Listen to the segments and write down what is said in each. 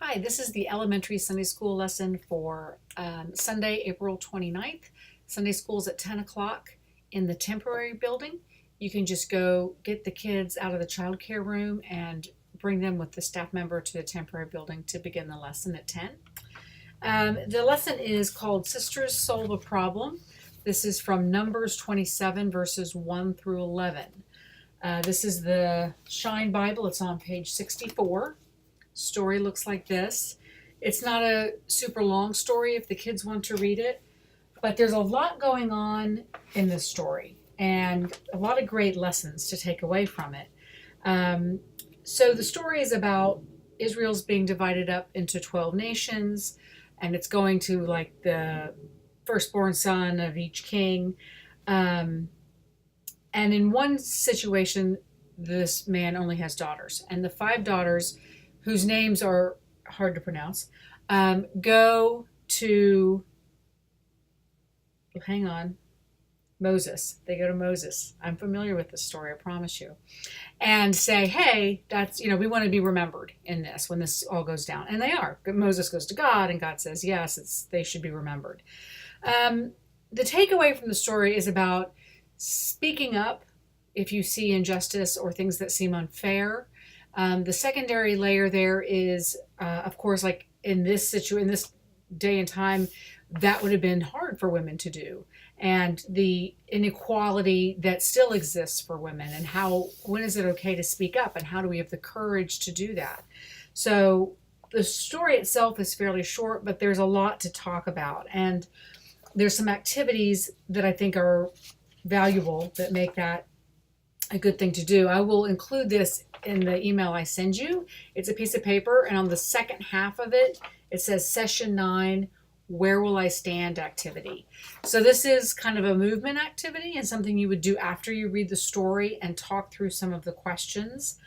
Hi, this is the elementary Sunday school lesson for Sunday, April 29th. Sunday school's at 10 o'clock in the temporary building. You can just go get the kids out of the child care room and bring them with the staff member to the temporary building to begin the lesson at 10. The lesson is called Sisters Solve a Problem. This is from Numbers 27, verses 1 through 11. This is the Shine Bible. It's on page 64. Story looks like this. It's not a super long story if the kids want to read it, but there's a lot going on in this story and a lot of great lessons to take away from it. So the story is about Israel's being divided up into 12 nations, and it's going to like the firstborn son of each king. And in one situation, this man only has daughters, and the 5 daughters, whose names are hard to pronounce, go to, hang on, Moses. They go to Moses. I'm familiar with this story, I promise you. And say, hey, that's, we want to be remembered in this when this all goes down. And they are. Moses goes to God, and God says, yes, they should be remembered. The takeaway from the story is about speaking up if you see injustice or things that seem unfair. The secondary layer there is, of course, like in this day and time, that would have been hard for women to do, and the inequality that still exists for women, and when is it okay to speak up, and how do we have the courage to do that? So the story itself is fairly short, but there's a lot to talk about, and there's some activities that I think are valuable that make that a good thing to do. I will include this in the email I send you. It's a piece of paper, and on the second half of it, it says Session 9, Where Will I Stand activity. So this is kind of a movement activity and something you would do after you read the story and talk through some of the questions.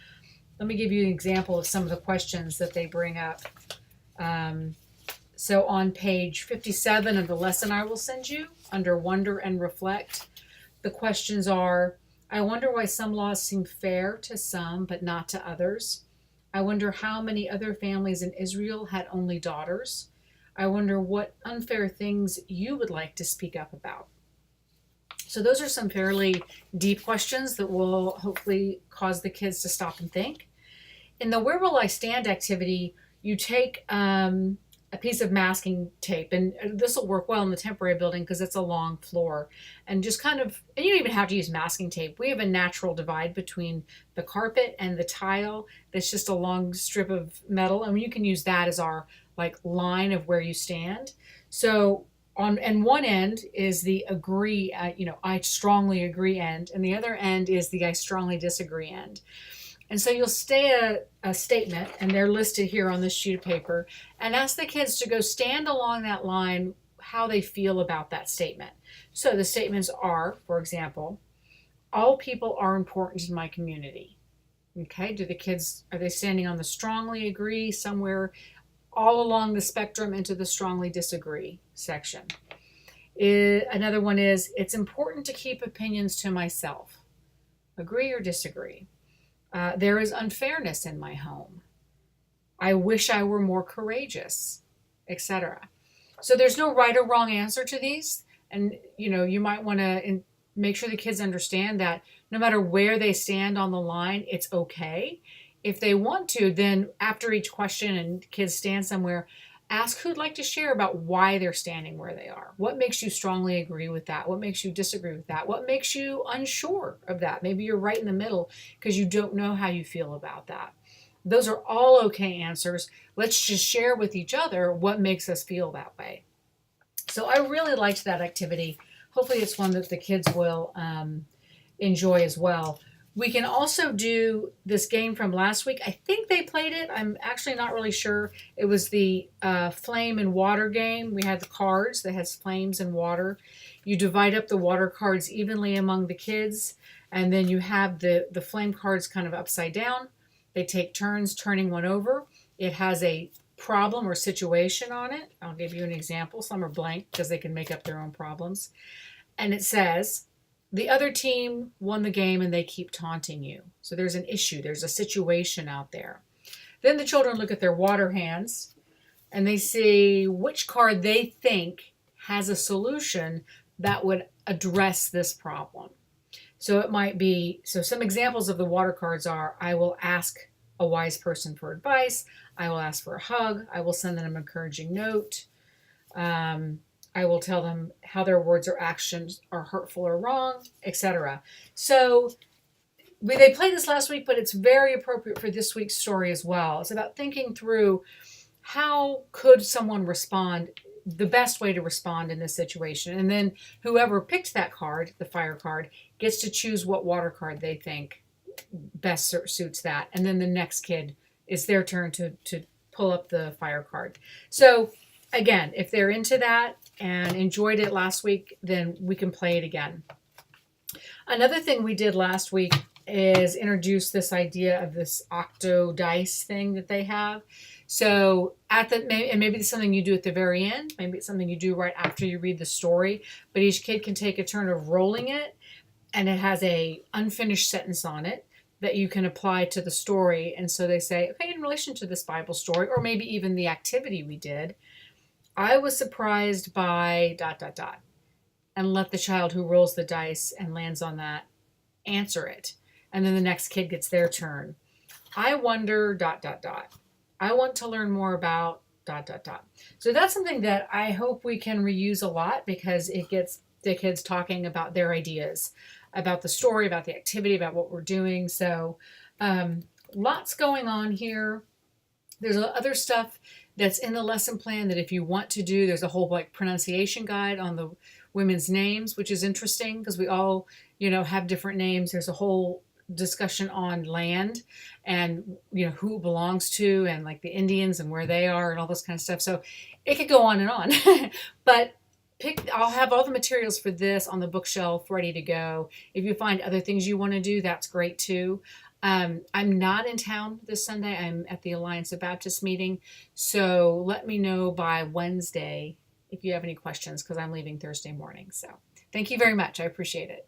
Let me give you an example of some of the questions that they bring up. So on page 57 of the lesson I will send you, under Wonder and Reflect, the questions are, I wonder why some laws seem fair to some but not to others. I wonder how many other families in Israel had only daughters. I wonder what unfair things you would like to speak up about. So those are some fairly deep questions that will hopefully cause the kids to stop and think. In the Where Will I Stand activity, you take a piece of masking tape, and this will work well in the temporary building because it's a long floor, and just and you don't even have to use masking tape. We have a natural divide between the carpet and the tile that's just a long strip of metal, and you can use that as our line of where you stand. So and one end is the agree, I strongly agree end, and the other end is the I strongly disagree end. And so you'll stay a statement, and they're listed here on this sheet of paper, and ask the kids to go stand along that line how they feel about that statement. So the statements are, for example, all people are important in my community. Okay, are they standing on the strongly agree somewhere all along the spectrum into the strongly disagree section? Another one is, it's important to keep opinions to myself. Agree or disagree? There is unfairness in my home. I wish I were more courageous, etc. So there's no right or wrong answer to these. And, you might want to make sure the kids understand that no matter where they stand on the line, it's okay. If they want to, then after each question and kids stand somewhere, ask who'd like to share about why they're standing where they are. What makes you strongly agree with that? What makes you disagree with that? What makes you unsure of that? Maybe you're right in the middle because you don't know how you feel about that. Those are all okay answers. Let's just share with each other what makes us feel that way. So I really liked that activity. Hopefully it's one that the kids will enjoy as well. We can also do this game from last week. I think they played it. I'm actually not really sure. It was the flame and water game. We had the cards that has flames and water. You divide up the water cards evenly among the kids, and then you have the flame cards kind of upside down. They take turns turning one over. It has a problem or situation on it. I'll give you an example. Some are blank because they can make up their own problems. And it says, the other team won the game and they keep taunting you. So there's an issue. There's a situation out there. Then the children look at their water hands and they see which card they think has a solution that would address this problem. So it might be, so some examples of the water cards are, I will ask a wise person for advice. I will ask for a hug. I will send them an encouraging note. I will tell them how their words or actions are hurtful or wrong, etc. So they played this last week, but it's very appropriate for this week's story as well. It's about thinking through how could someone respond, the best way to respond in this situation. And then whoever picked that card, the fire card, gets to choose what water card they think best suits that. And then the next kid, it's their turn to pull up the fire card. So again, if they're into that and enjoyed it last week, then we can play it again. Another thing we did last week is introduce this idea of this octo dice thing that they have. So and maybe it's something you do at the very end. Maybe it's something you do right after you read the story. But each kid can take a turn of rolling it, and it has a unfinished sentence on it that you can apply to the story. And so they say, okay, in relation to this Bible story, or maybe even the activity we did, I was surprised by ... and let the child who rolls the dice and lands on that answer it. And then the next kid gets their turn. I wonder ... I want to learn more about ... So that's something that I hope we can reuse a lot, because it gets the kids talking about their ideas, about the story, about the activity, about what we're doing. So lots going on here. There's other stuff that's in the lesson plan that if you want to do, there's a whole pronunciation guide on the women's names, which is interesting because we all, have different names. There's a whole discussion on land and, who it belongs to, and like the Indians and where they are and all this kind of stuff. So it could go on and on, but I'll have all the materials for this on the bookshelf ready to go. If you find other things you want to do, that's great too. I'm not in town this Sunday. I'm at the Alliance of Baptist meeting. So let me know by Wednesday if you have any questions, because I'm leaving Thursday morning. So thank you very much. I appreciate it.